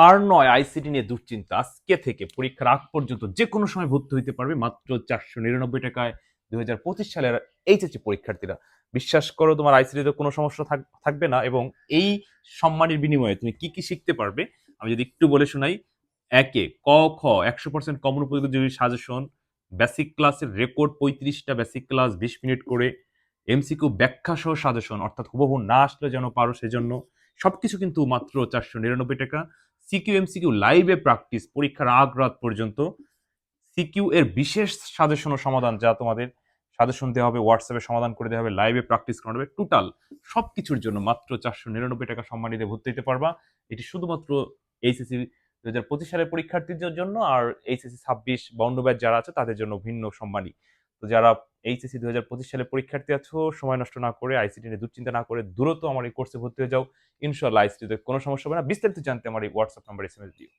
আর নয় আইসিটি নিয়ে দুশ্চিন্তা। আজকে থেকে পরীক্ষার আগ পর্যন্ত যে কোনো সময় ভর্তি হইতে পারবে মাত্র 499 টাকায় 2025 সালের এইচএসসি পরীক্ষার্থীরা। বিশ্বাস করো তোমার আইসিটিতে কোনো সমস্যা থাকবে না। এবং এই সম্মানের বিনিময়ে তুমি কি কি শিখতে পারবে আমি যদি একটু বলে শোনাই। একে ক খ 100% কমন উপযোগী সাজেশন, বেসিক ক্লাসের রেকর্ড 35টা বেসিক ক্লাস 20 মিনিট করে, এমসিকিউ ব্যাখ্যা সহ সাজেশন অর্থাৎ হুবহু না আসলে যেন পারো সেজন্য। সবকিছু কিন্তু মাত্র 499 টাকা। সিকিউ এমসিকিউ লাইভে প্র্যাকটিস পরীক্ষার আগ রাত পর্যন্ত। সিকিউ এর বিশেষ সাজেশন ও সমাধান যা তোমাদের সাজেশন দেওয়া হবে, হোয়াটসঅ্যাপে সমাধান করে দেওয়া হবে, লাইভে প্র্যাকটিস করানো হবে। টোটাল সবকিছুর জন্য মাত্র 499 টাকা সম্মান নিতে ভর্তি হতে পারবা। এটি শুধুমাত্র এইচএসসি 2025 সালের পরীক্ষার্থীদের জন্য, আর এইচএসসি 26 বন্ড ব্যাচ যারা আছে তাদের জন্য ভিন্ন সম্মানী। তো যারা এইচএসসি 2025 সালের পরীক্ষার্থী আছো, সময় নষ্ট না করে আইসিটি নিয়ে দুশ্চিন্তা না করে দ্রুত আমার এই কোর্সে ভর্তি হয়ে যাও। ইনশাআল্লাহ আইসিটিতে কোনো সমস্যা হবে না। বিস্তারিত জানতে আমার এই হোয়াটসঅ্যাপ নাম্বার এসএমএস দিও।